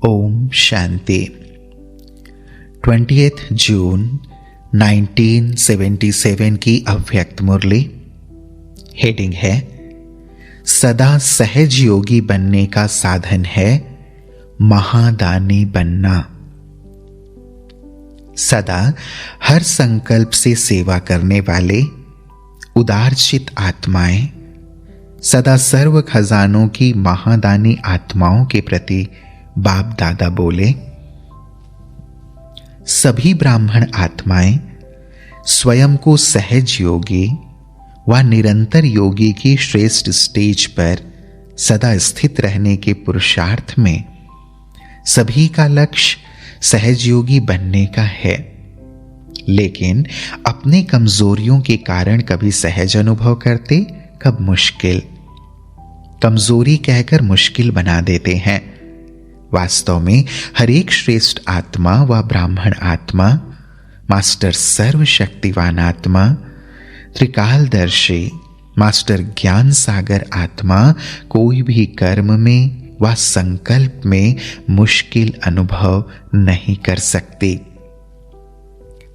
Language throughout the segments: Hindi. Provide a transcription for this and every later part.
ओम शांति। 20 जून 1977 की अव्यक्त मुरली। हेडिंग है सदा सहज योगी बनने का साधन है महादानी बनना। सदा हर संकल्प से सेवा करने वाले उदारचित आत्माएं सदा सर्व खजानों की महादानी आत्माओं के प्रति बाप दादा बोले, सभी ब्राह्मण आत्माएं स्वयं को सहज योगी व निरंतर योगी की श्रेष्ठ स्टेज पर सदा स्थित रहने के पुरुषार्थ में सभी का लक्ष्य सहज योगी बनने का है, लेकिन अपनी कमजोरियों के कारण कभी सहज अनुभव करते, कब मुश्किल। कमजोरी कहकर मुश्किल बना देते हैं। वास्तव में हर एक श्रेष्ठ आत्मा व ब्राह्मण आत्मा, मास्टर सर्वशक्तिवान आत्मा, त्रिकालदर्शी मास्टर ज्ञान सागर आत्मा कोई भी कर्म में व संकल्प में मुश्किल अनुभव नहीं कर सकती।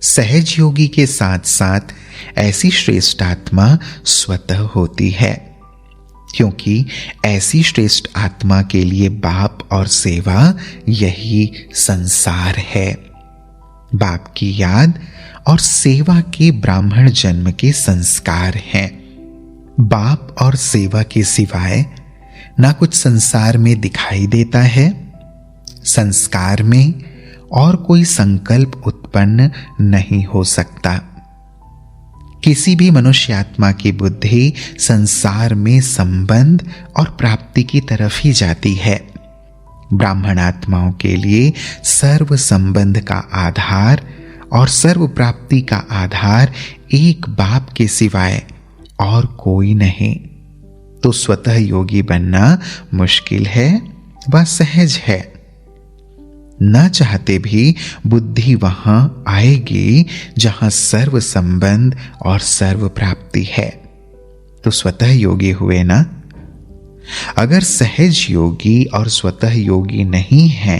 सहज योगी के साथ साथ ऐसी श्रेष्ठ आत्मा स्वतः होती है, क्योंकि ऐसी श्रेष्ठ आत्मा के लिए बाप और सेवा यही संसार है। बाप की याद और सेवा के ब्राह्मण जन्म के संस्कार हैं। बाप और सेवा के सिवाय ना कुछ संसार में दिखाई देता है। संस्कार में और कोई संकल्प उत्पन्न नहीं हो सकता। किसी भी मनुष्यात्मा की बुद्धि संसार में संबंध और प्राप्ति की तरफ ही जाती है। ब्राह्मण आत्माओं के लिए सर्व संबंध का आधार और सर्व प्राप्ति का आधार एक बाप के सिवाय और कोई नहीं। तो स्वतः योगी बनना मुश्किल है व सहज है। न चाहते भी बुद्धि वहां आएगी जहां सर्व संबंध और सर्व प्राप्ति है। तो स्वतः योगी हुए ना। अगर सहज योगी और स्वतः योगी नहीं है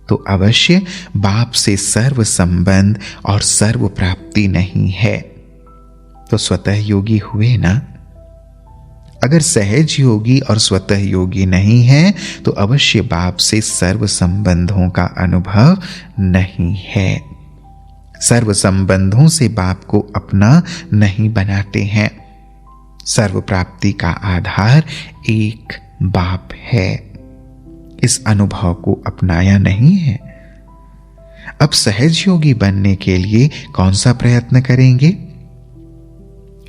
तो अवश्य बाप से सर्व संबंध और सर्व प्राप्ति नहीं है। तो स्वतः योगी हुए ना। अगर सहज योगी और स्वतः योगी नहीं है तो अवश्य बाप से सर्व संबंधों का अनुभव नहीं है। सर्व संबंधों से बाप को अपना नहीं बनाते हैं। सर्व प्राप्ति का आधार एक बाप है। इस अनुभव को अपनाया नहीं है। अब सहज योगी बनने के लिए कौन सा प्रयत्न करेंगे?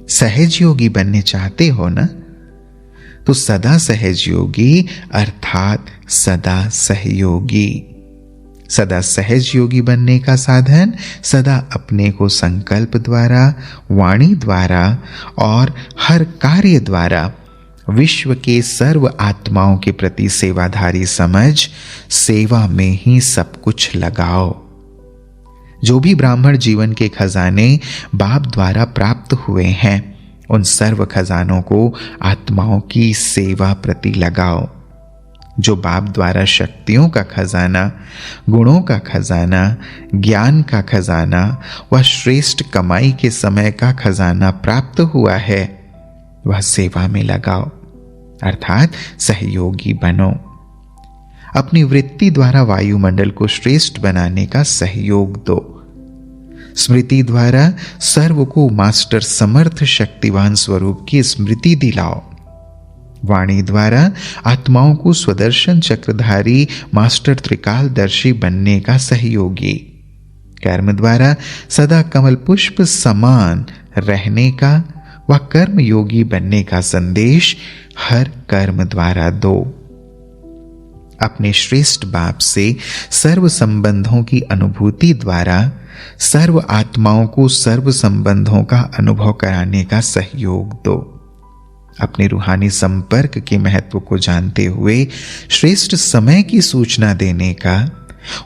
सहज योगी बनने चाहते हो ना, तो सदा सहज योगी अर्थात सदा सहयोगी। सदा सहज योगी बनने का साधन सदा अपने को संकल्प द्वारा, वाणी द्वारा और हर कार्य द्वारा विश्व के सर्व आत्माओं के प्रति सेवाधारी समझ सेवा में ही सब कुछ लगाओ। जो भी ब्राह्मण जीवन के खजाने बाप द्वारा प्राप्त हुए हैं, उन सर्व खजानों को आत्माओं की सेवा प्रति लगाओ। जो बाप द्वारा शक्तियों का खजाना, गुणों का खजाना, ज्ञान का खजाना व श्रेष्ठ कमाई के समय का खजाना प्राप्त हुआ है, वह सेवा में लगाओ, अर्थात सहयोगी बनो। अपनी वृत्ति द्वारा वायुमंडल को श्रेष्ठ बनाने का सहयोग दो। स्मृति द्वारा सर्व को मास्टर समर्थ शक्तिवान स्वरूप की स्मृति दिलाओ। वाणी द्वारा आत्माओं को स्वदर्शन चक्रधारी मास्टर त्रिकालदर्शी बनने का सहयोगी। कर्म द्वारा सदा कमल पुष्प समान रहने का व कर्म योगी बनने का संदेश हर कर्म द्वारा दो। अपने श्रेष्ठ बाप से सर्व संबंधों की अनुभूति द्वारा सर्व आत्माओं को सर्व संबंधों का अनुभव कराने का सहयोग दो। अपने रूहानी संपर्क के महत्व को जानते हुए श्रेष्ठ समय की सूचना देने का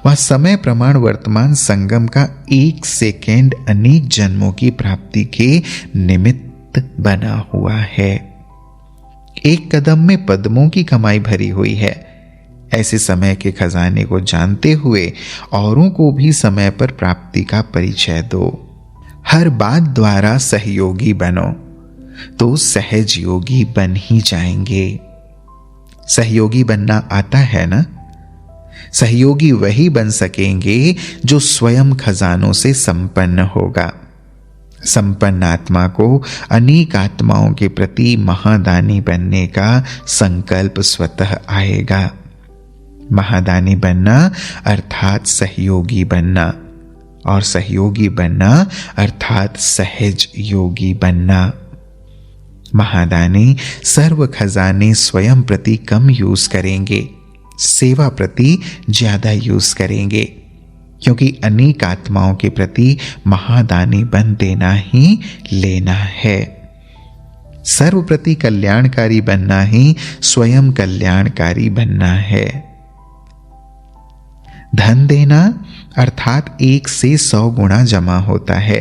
व समय प्रमाण वर्तमान संगम का एक सेकेंड अनेक जन्मों की प्राप्ति के निमित्त बना हुआ है। एक कदम में पद्मों की कमाई भरी हुई है। ऐसे समय के खजाने को जानते हुए औरों को भी समय पर प्राप्ति का परिचय दो। हर बात द्वारा सहयोगी बनो तो सहज योगी बन ही जाएंगे। सहयोगी बनना आता है ना? सहयोगी वही बन सकेंगे जो स्वयं खजानों से संपन्न होगा। संपन्न आत्मा को अनेक आत्माओं के प्रति महादानी बनने का संकल्प स्वतः आएगा। महादानी बनना अर्थात सहयोगी बनना, और सहयोगी बनना अर्थात सहज योगी बनना। महादानी सर्व खजाने स्वयं प्रति कम यूज करेंगे, सेवा प्रति ज्यादा यूज करेंगे, क्योंकि अनेक आत्माओं के प्रति महादानी बन देना ही लेना है। सर्व प्रति कल्याणकारी बनना ही स्वयं कल्याणकारी बनना है। धन देना अर्थात 1 से 100 गुना जमा होता है,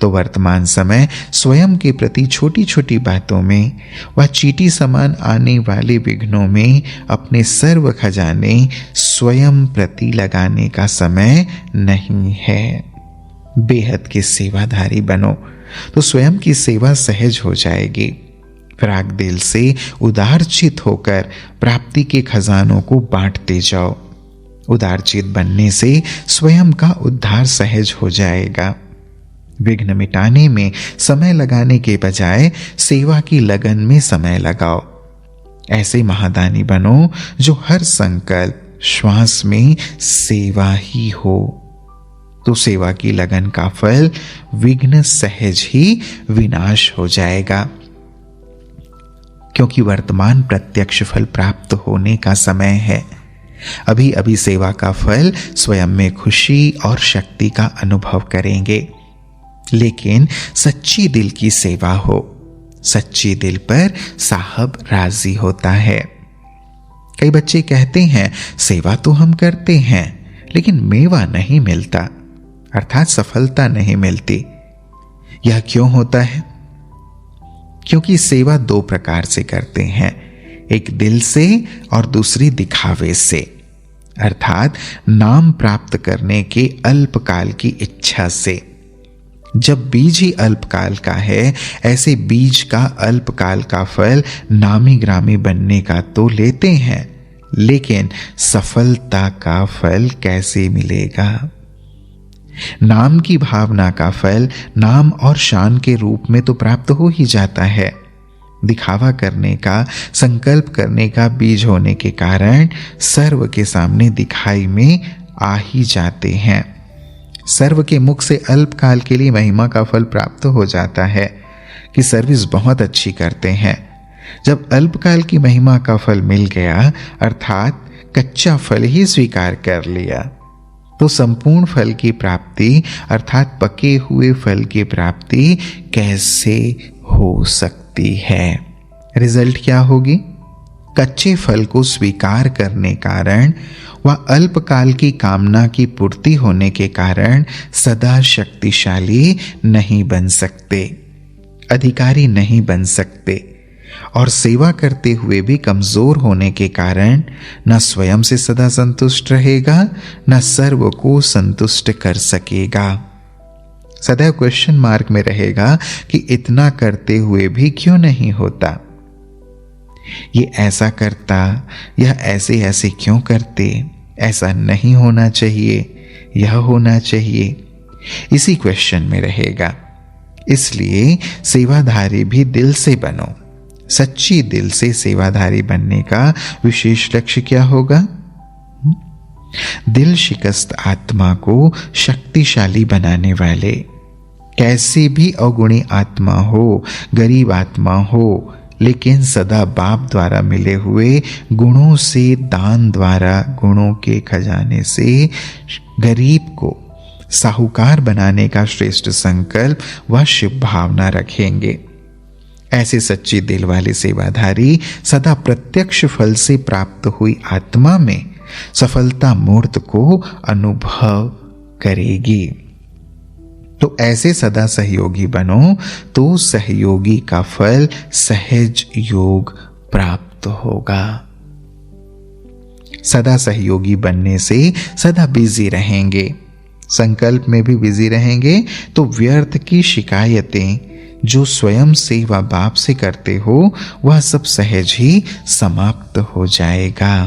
तो वर्तमान समय स्वयं के प्रति छोटी छोटी बातों में व चींटी समान आने वाले विघ्नों में अपने सर्व खजाने स्वयं प्रति लगाने का समय नहीं है। बेहद के सेवाधारी बनो तो स्वयं की सेवा सहज हो जाएगी। प्राग दिल से उदारचित होकर प्राप्ति के खजानों को बांटते जाओ। उदारचित बनने से स्वयं का उद्धार सहज हो जाएगा। विघ्न मिटाने में समय लगाने के बजाय सेवा की लगन में समय लगाओ। ऐसे महादानी बनो जो हर संकल्प श्वास में सेवा ही हो, तो सेवा की लगन का फल विघ्न सहज ही विनाश हो जाएगा। क्योंकि वर्तमान प्रत्यक्ष फल प्राप्त होने का समय है। अभी अभी सेवा का फल स्वयं में खुशी और शक्ति का अनुभव करेंगे, लेकिन सच्ची दिल की सेवा हो, सच्ची दिल पर साहब राजी होता है। कई बच्चे कहते हैं सेवा तो हम करते हैं लेकिन मेवा नहीं मिलता, अर्थात सफलता नहीं मिलती। यह क्यों होता है? क्योंकि सेवा 2 प्रकार से करते हैं, एक दिल से और दूसरी दिखावे से, अर्थात नाम प्राप्त करने के अल्पकाल की इच्छा से। जब बीज ही अल्पकाल का है, ऐसे बीज का अल्पकाल का फल नामी ग्रामी बनने का तो लेते हैं, लेकिन सफलता का फल कैसे मिलेगा? नाम की भावना का फल नाम और शान के रूप में तो प्राप्त हो ही जाता है। दिखावा करने का, संकल्प करने का बीज होने के कारण सर्व के सामने दिखाई में आ ही जाते हैं। सर्व के मुख से अल्पकाल के लिए महिमा का फल प्राप्त हो जाता है कि सर्विस बहुत अच्छी करते हैं। जब अल्पकाल की महिमा का फल मिल गया, अर्थात कच्चा फल ही स्वीकार कर लिया, तो संपूर्ण फल की प्राप्ति अर्थात पके हुए फल की प्राप्ति कैसे हो सकती है? रिजल्ट क्या होगी? कच्चे फल को स्वीकार करने कारण व अल्पकाल की कामना की पूर्ति होने के कारण सदा शक्तिशाली नहीं बन सकते, अधिकारी नहीं बन सकते, और सेवा करते हुए भी कमजोर होने के कारण न स्वयं से सदा संतुष्ट रहेगा, न सर्व को संतुष्ट कर सकेगा। सदैव क्वेश्चन मार्क में रहेगा कि इतना करते हुए भी क्यों नहीं होता, ये ऐसा करता, यह ऐसे ऐसे क्यों करते, ऐसा नहीं होना चाहिए, यह होना चाहिए, इसी क्वेश्चन में रहेगा। इसलिए सेवाधारी भी दिल से बनो। सच्ची दिल से सेवाधारी बनने का विशेष लक्ष्य क्या होगा? दिल शिकस्त आत्मा को शक्तिशाली बनाने वाले, कैसी भी अवगुणी आत्मा हो, गरीब आत्मा हो, लेकिन सदा बाप द्वारा मिले हुए गुणों से, दान द्वारा गुणों के खजाने से गरीब को साहूकार बनाने का श्रेष्ठ संकल्प व शुभ भावना रखेंगे। ऐसे सच्ची दिल वाले सेवाधारी सदा प्रत्यक्ष फल से प्राप्त हुई आत्मा में सफलता मूर्त को अनुभव करेगी। तो ऐसे सदा सहयोगी बनो तो सहयोगी का फल सहज योग प्राप्त होगा। सदा सहयोगी बनने से सदा बिजी रहेंगे, संकल्प में भी बिजी रहेंगे तो व्यर्थ की शिकायतें जो स्वयं से व बाप से करते हो वह सब सहज ही समाप्त हो जाएगा।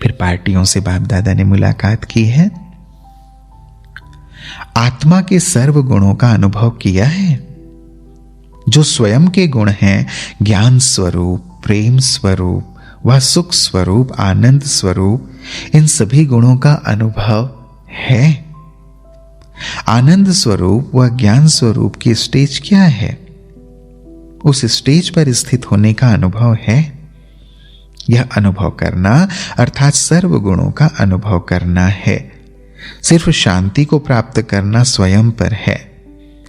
फिर पार्टियों से बाप दादा ने मुलाकात की है। आत्मा के सर्व गुणों का अनुभव किया है। जो स्वयं के गुण हैं, ज्ञान स्वरूप, प्रेम स्वरूप व सुख स्वरूप, आनंद स्वरूप, इन सभी गुणों का अनुभव है। आनंद स्वरूप व ज्ञान स्वरूप की स्टेज क्या है? उस स्टेज पर स्थित होने का अनुभव है। यह अनुभव करना अर्थात सर्व गुणों का अनुभव करना है। सिर्फ शांति को प्राप्त करना स्वयं पर है।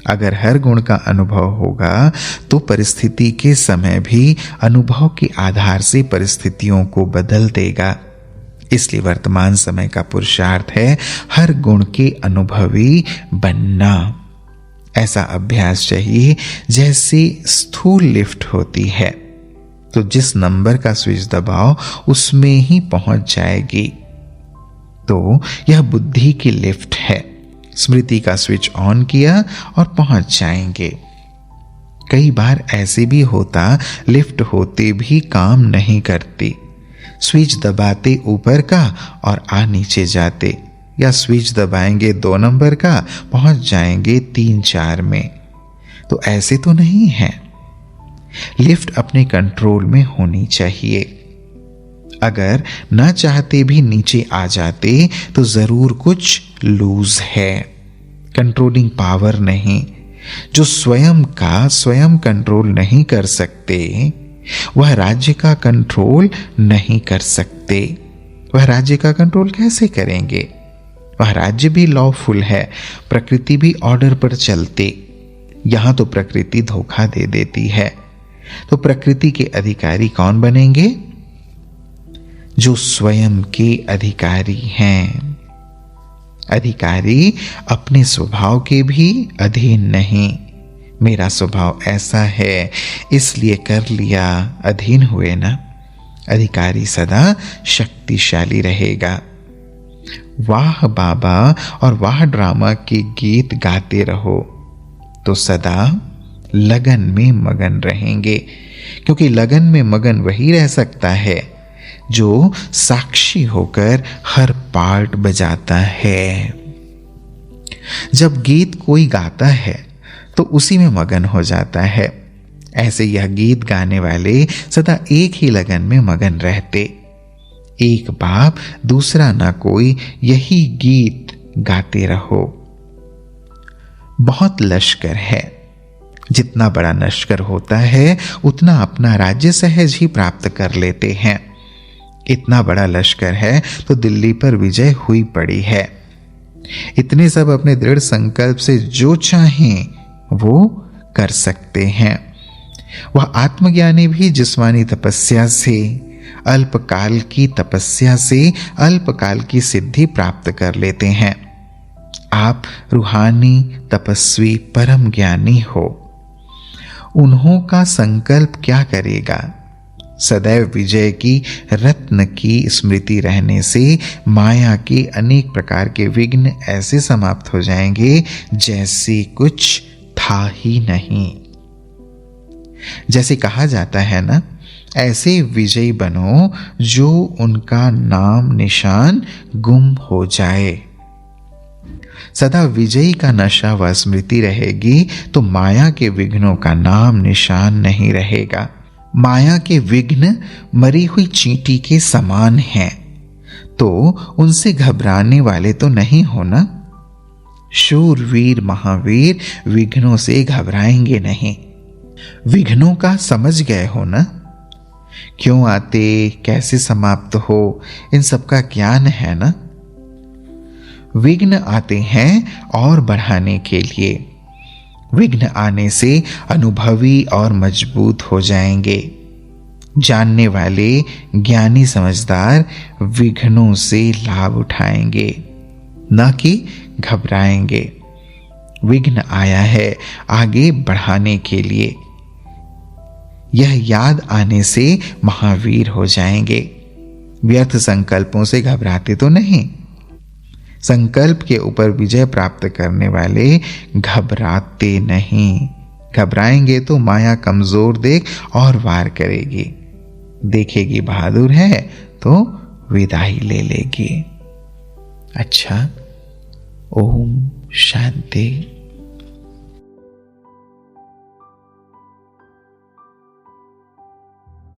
अगर हर गुण का अनुभव होगा तो परिस्थिति के समय भी अनुभव के आधार से परिस्थितियों को बदल देगा। इसलिए वर्तमान समय का पुरुषार्थ है हर गुण के अनुभवी बनना। ऐसा अभ्यास चाहिए जैसे स्थूल लिफ्ट होती है तो जिस नंबर का स्विच दबाओ उसमें ही पहुंच जाएगी। तो यह बुद्धि की लिफ्ट है। स्मृति का स्विच ऑन किया और पहुंच जाएंगे। कई बार ऐसे भी होता लिफ्ट होते भी काम नहीं करती, स्विच दबाते ऊपर का और आ नीचे जाते, या स्विच दबाएंगे 2 नंबर का पहुंच जाएंगे 3-4 में। तो ऐसे तो नहीं है। लिफ्ट अपने कंट्रोल में होनी चाहिए। अगर ना चाहते भी नीचे आ जाते तो जरूर कुछ लूज है, कंट्रोलिंग पावर नहीं। जो स्वयं का स्वयं कंट्रोल नहीं कर सकते वह राज्य का कंट्रोल नहीं कर सकते। वह राज्य का कंट्रोल कैसे करेंगे? वह राज्य भी लॉफुल है, प्रकृति भी ऑर्डर पर चलती। यहां तो प्रकृति धोखा दे देती है। तो प्रकृति के अधिकारी कौन बनेंगे? जो स्वयं के अधिकारी हैं। अधिकारी अपने स्वभाव के भी अधीन नहीं। मेरा स्वभाव ऐसा है इसलिए कर लिया, अधीन हुए ना। अधिकारी सदा शक्तिशाली रहेगा। वाह बाबा और वाह ड्रामा के गीत गाते रहो तो सदा लगन में मगन रहेंगे, क्योंकि लगन में मगन वही रह सकता है जो साक्षी होकर हर पार्ट बजाता है। जब गीत कोई गाता है तो उसी में मगन हो जाता है। ऐसे यह गीत गाने वाले सदा एक ही लगन में मगन रहते। एक बाप दूसरा ना कोई, यही गीत गाते रहो। बहुत लश्कर है। जितना बड़ा लश्कर होता है उतना अपना राज्य सहज ही प्राप्त कर लेते हैं। इतना बड़ा लश्कर है तो दिल्ली पर विजय हुई पड़ी है। इतने सब अपने दृढ़ संकल्प से जो चाहें वो कर सकते हैं। वह आत्मज्ञानी भी जिस्मानी तपस्या से, अल्पकाल की तपस्या से अल्पकाल की सिद्धि प्राप्त कर लेते हैं। आप रूहानी तपस्वी परम ज्ञानी हो। उन्हों का संकल्प क्या करेगा? सदैव विजय की रत्न की स्मृति रहने से माया के अनेक प्रकार के विघ्न ऐसे समाप्त हो जाएंगे जैसे कुछ था ही नहीं। जैसे कहा जाता है ना, ऐसे विजयी बनो जो उनका नाम निशान गुम हो जाए। सदा विजयी का नशा व स्मृति रहेगी तो माया के विघ्नों का नाम निशान नहीं रहेगा। माया के विघ्न मरी हुई चींटी के समान हैं, तो उनसे घबराने वाले तो नहीं हो ना। शूरवीर महावीर विघ्नों से घबराएंगे नहीं। विघ्नों का समझ गए हो ना, क्यों आते, कैसे समाप्त हो, इन सब का ज्ञान है ना। विघ्न आते हैं और बढ़ाने के लिए। विघ्न आने से अनुभवी और मजबूत हो जाएंगे। जानने वाले ज्ञानी समझदार विघ्नों से लाभ उठाएंगे, न कि घबराएंगे। विघ्न आया है आगे बढ़ाने के लिए। यह याद आने से महावीर हो जाएंगे। व्यर्थ संकल्पों से घबराते तो नहीं। संकल्प के ऊपर विजय प्राप्त करने वाले घबराते नहीं। घबराएंगे तो माया कमजोर देख और वार करेगी, देखेगी बहादुर है तो विदाई ले लेगी। अच्छा, ओम शांति।